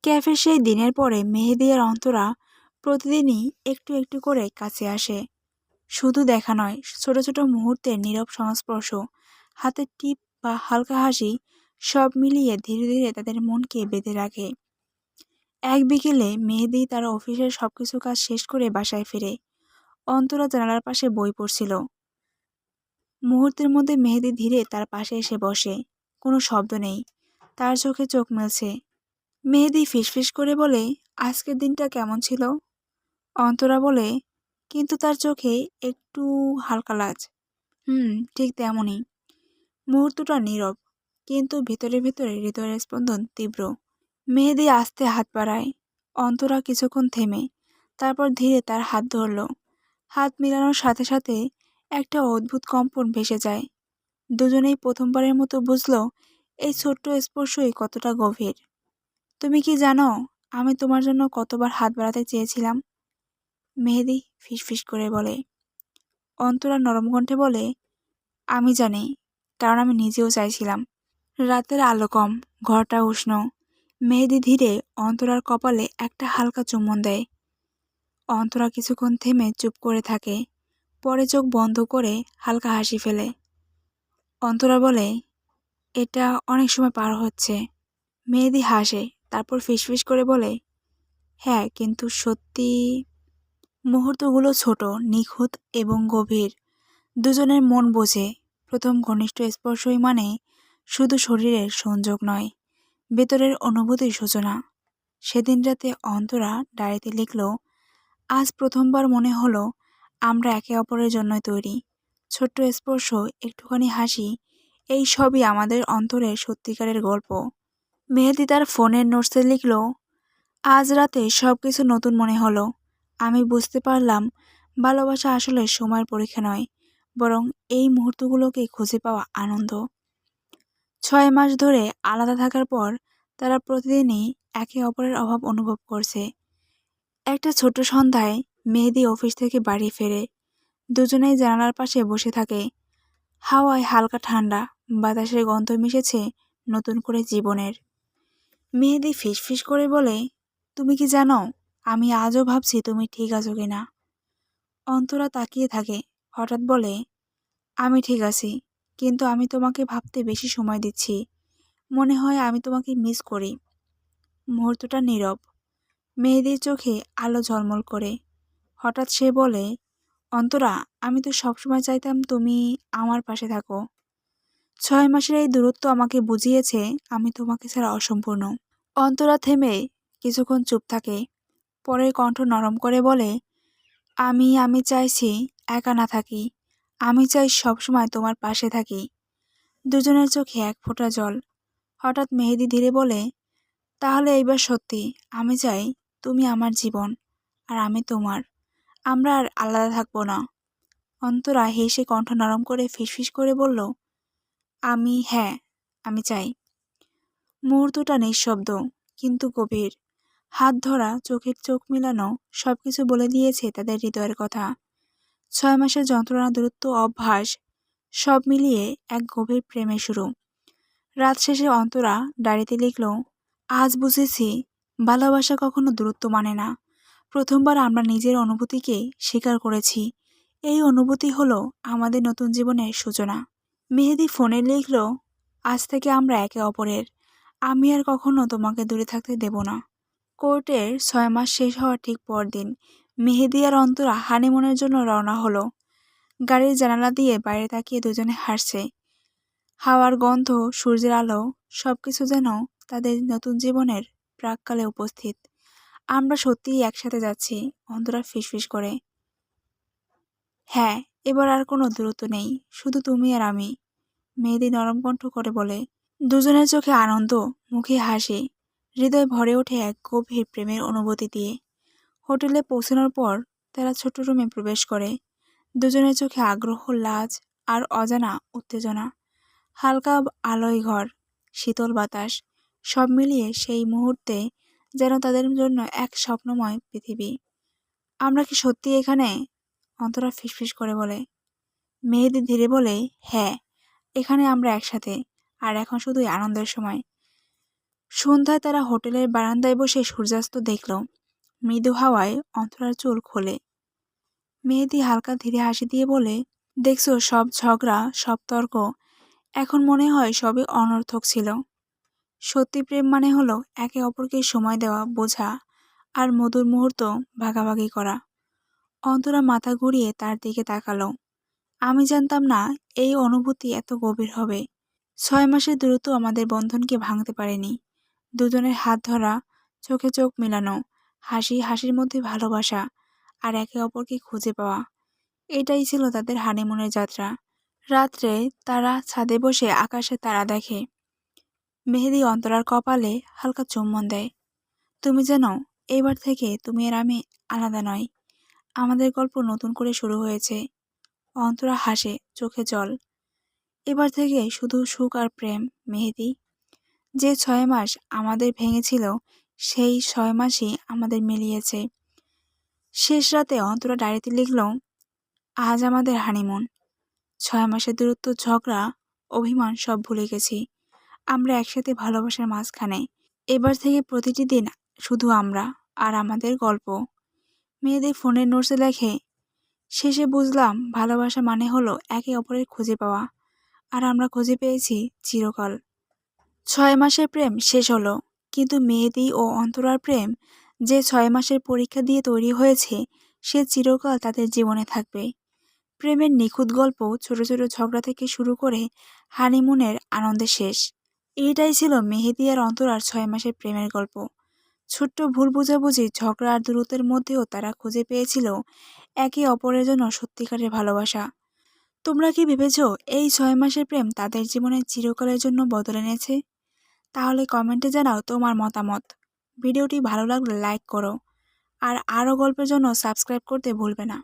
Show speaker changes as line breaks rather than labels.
ক্যাফের সেই দিনের পরে মেহেদি আর অন্তরা প্রতিদিনই একটু একটু করে কাছে আসে। শুধু দেখা নয়, ছোট ছোট মুহূর্তের নীরব সংস্পর্শ, হাতের টিপ বা হালকা হাসি, সব মিলিয়ে ধীরে ধীরে তাদের মনকে বেঁধে রাখে। এক বিকেলে মেহেদি তার অফিসের সবকিছু কাজ শেষ করে বাসায় ফিরে। অন্তরা জানালার পাশে বই পড়ছিল। মুহূর্তের মধ্যে মেহেদি ধীরে তার পাশে এসে বসে। কোনো শব্দ নেই, তার চোখে চোখ মেলছে। মেহেদি ফিসফিস করে বলে, আজকের দিনটা কেমন ছিল? অন্তরা বলে, কিন্তু তার চোখে একটু হালকা লাজ। ঠিক তেমনই। মুহূর্তটা নীরব, কিন্তু ভেতরে ভেতরে হৃদয়ের স্পন্দন তীব্র। মেহেদি আস্তে হাত বাড়ায়। অন্তরা কিছুক্ষণ থেমে, তারপর ধীরে তার হাত ধরল। হাত মেলানোর সাথে সাথে একটা অদ্ভুত কম্পন ভেসে যায়। দুজনেই প্রথমবারের মতো বুঝল এই ছোট্ট স্পর্শই কতটা গভীর। তুমি কি জানো, আমি তোমার জন্য কতবার হাত বাড়াতে চেয়েছিলাম? মেহেদি ফিসফিস করে বলে। অন্তরা নরম কণ্ঠে বলে, আমি জানি, কারণ আমি নিজেও চাইছিলাম। রাতের আলো কম, ঘরটা উষ্ণ। মেহেদি ধীরে অন্তরার কপালে একটা হালকা চুম্বন দেয়। অন্তরা কিছুক্ষণ থেমে চুপ করে থাকে, পরে চোখ বন্ধ করে হালকা হাসি ফেলে। অন্তরা বলে, এটা অনেক সময় পার হচ্ছে। মেহেদি হাসে, তারপর ফিসফিস করে বলে, হ্যাঁ, কিন্তু সত্যি। মুহূর্তগুলো ছোট, নিখুঁত এবং গভীর। দুজনের মন বোঝে, প্রথম ঘনিষ্ঠ স্পর্শই মানে শুধু শরীরের সংযোগ নয়, ভেতরের অনুভূতির সূচনা। সেদিন রাতে অন্তরা ডায়েরিতে লিখল, আজ প্রথমবার মনে হলো আমরা একে অপরের জন্যই তৈরি। ছোট্ট স্পর্শ, একটুখানি হাসি, এই সবই আমাদের অন্তরের সত্যিকারের গল্প। মেহেদি তার ফোনের নোটসে লিখল, আজ রাতে সবকিছু নতুন মনে হলো। আমি বুঝতে পারলাম ভালোবাসা আসলে সময়ের পরীক্ষা নয়, বরং এই মুহূর্তগুলোকে খুঁজে পাওয়া আনন্দ। 6 মাস ধরে আলাদা থাকার পর তারা প্রতিদিনই একে অপরের অভাব অনুভব করছে। একটা ছোট্ট সন্ধ্যায় মেহেদি অফিস থেকে বাড়ি ফেরে। দুজনেই জানালার পাশে বসে থাকে। হাওয়ায় হালকা ঠান্ডা, বাতাসের গন্ধ মিশেছে নতুন করে জীবনের। মেহেদি ফিসফিস করে বলে, তুমি কি জানো, আমি আজও ভাবছি তুমি ঠিক আছো কিনা। অন্তরা তাকিয়ে থাকে, হঠাৎ বলে, আমি ঠিক আছি, কিন্তু আমি তোমাকে ভাবতে বেশি সময় দিচ্ছি। মনে হয় আমি তোমাকে মিস করি। মুহূর্তটা নীরব। মেহেদির চোখে আলো ঝলমল করে। হঠাৎ সে বলে, অন্তরা, আমি তো সবসময় চাইতাম তুমি আমার পাশে থাকো। 6 মাসের এই দূরত্ব আমাকে বুঝিয়েছে আমি তোমাকে ছাড়া অসম্পূর্ণ। অন্তরা থেমে কিছুক্ষণ চুপ থাকে, পরে কণ্ঠ নরম করে বলে, আমি চাইছি একা না থাকি। আমি চাই সবসময় তোমার পাশে থাকি। দুজনের চোখে এক ফোঁটা জল। হঠাৎ মেহেদি ধীরে বলে, তাহলে এইবার সত্যি, আমি চাই তুমি আমার জীবন আর আমি তোমার। আমরা আর আলাদা থাকবো না। অন্তরা হেসে কণ্ঠ নরম করে ফিসফিস করে বলল, হ্যাঁ, আমি চাই। মুহূর্তটা নিঃশব্দ, কিন্তু গভীর। হাত ধরা, চোখের চোখ মিলানো, সবকিছু বলে দিয়েছে তাদের হৃদয়ের কথা। 6 মাসের যন্ত্রণা, দূরত্ব, অভ্যাস, সব মিলিয়ে এক গভীর প্রেমের শুরু। রাত শেষে অন্তরা ডায়েরিতে লিখল, আজ বুঝেছি ভালোবাসা কখনো দূরত্ব মানে না। প্রথমবার আমরা নিজের অনুভূতিকে স্বীকার করেছি। এই অনুভূতি হলো আমাদের নতুন জীবনের সূচনা। মেহেদি ফোনে লিখল, আজ থেকে আমরা একে অপরের। আমি আর কখনো তোমাকে দূরে থাকতে দেব না। কোর্টের 6 মাস শেষ হওয়ার ঠিক পরদিন মেহেদি আর অন্তরা হানিমুনের জন্য রওনা হলো। গাড়ির জানালা দিয়ে বাইরে তাকিয়ে দুজনে হাসছে। হাওয়ার গন্ধ, সূর্যের আলো, সবকিছু যেন তাদের নতুন জীবনের প্রাক্কালে উপস্থিত। আমরা সত্যিই একসাথে যাচ্ছি, অন্তরা ফিসফিস করে। হ্যাঁ, এবার আর কোনো দূরত্ব নেই, শুধু তুমি আর আমি। মেহেদি নরম কণ্ঠ করে বলে। দুজনের চোখে আনন্দ, মুখে হাসি, হৃদয় ভরে ওঠে এক গভীর প্রেমের অনুভূতি দিয়ে। হোটেলে পৌঁছানোর পর তারা ছোট রুমে প্রবেশ করে। দুজনের চোখে আগ্রহ, লাজ আর অজানা উত্তেজনা। হালকা আলোয় ঘর, শীতল বাতাস, সব মিলিয়ে সেই মুহূর্তে যেন তাদের জন্য এক স্বপ্নময় পৃথিবী। আমরা কি সত্যি এখানে? অন্তরা ফিসফিস করে বলে। মেহেদি ধীরে বলে, হ্যাঁ, এখানে আমরা একসাথে, আর এখন শুধুই আনন্দের সময়। সন্ধ্যায় তারা হোটেলের বারান্দায় বসে সূর্যাস্ত দেখল। মৃদু হাওয়ায় অন্তরার চুল খোলে। মেহেদি হালকা ধীরে হাসি দিয়ে বলে, দেখছো, সব ঝগড়া, সব তর্ক এখন মনে হয় সবই অনর্থক ছিল। সত্যি প্রেম মানে হলো একে অপরকে সময় দেওয়া, বোঝা আর মধুর মুহূর্ত ভাগাভাগি করা। অন্তরা মাথা ঘুরিয়ে তার দিকে তাকালো। আমি জানতাম না এই অনুভূতি এত গভীর হবে। 6 মাসের দূরত্ব আমাদের বন্ধনকে ভাঙতে পারেনি। দুজনের হাত ধরা, চোখে চোখ মেলানো, হাসির মধ্যে ভালোবাসা আর একে অপরকে খুঁজে পাওয়া, এটাই ছিল তাদের হানিমুনের যাত্রা। রাত্রে তারা ছাদে বসে আকাশে তারা দেখে। মেহেদি অন্তরার কপালে হালকা চুম্বন দেয়। তুমি জানো, এবার থেকে তুমি আর আমি আলাদা নয়। আমাদের গল্প নতুন করে শুরু হয়েছে। অন্তরা হাসে, চোখে জল। এবার থেকে শুধু সুখ আর প্রেম মেহেদি। যে 6 মাস আমাদের ভেঙেছিল, সেই 6 মাসই আমাদের মিলিয়েছে। শেষ রাতে অন্তরা ডায়েরিতে লিখল, আজ আমাদের হানিমুন। 6 মাসের দূরত্ব, ঝগড়া, অভিমান সব ভুলে গেছি। আমরা একসাথে ভালোবাসার মাঝখানে। এবার থেকে প্রতিটি দিন শুধু আমরা আর আমাদের গল্প। মেয়েদের ফোনের নোটসে লেখে, শেষে বুঝলাম ভালোবাসা মানে হলো একে অপরের খুঁজে পাওয়া, আর আমরা খুঁজে পেয়েছি চিরকাল। 6 মাসের প্রেম শেষ হলো, কিন্তু মেহেদি ও অন্তরার প্রেম যে 6 মাসের পরীক্ষা দিয়ে তৈরি হয়েছে, সে চিরকাল তাদের জীবনে থাকবে। প্রেমের নিখুঁত গল্প, ছোট ছোট ঝগড়া থেকে শুরু করে হানিমুনের আনন্দে শেষ। এটাই ছিল মেহেদি আর অন্তরার 6 মাসের প্রেমের গল্প। ছোট্ট ভুল বোঝাবুঝি, ঝগড়া আর দূরত্বের মধ্যেও তারা খুঁজে পেয়েছিল একে অপরের জন্য সত্যিকারের ভালোবাসা। তোমরা কি ভেবেছ এই 6 মাসের প্রেম তাদের জীবনে চিরকালের জন্য বদল এনেছে? তাহলে কমেন্টে জানাও তোমার মতামত। ভিডিওটি ভালো লাগলে লাইক করো, আর আরও গল্পের জন্য সাবস্ক্রাইব করতে ভুলবে না।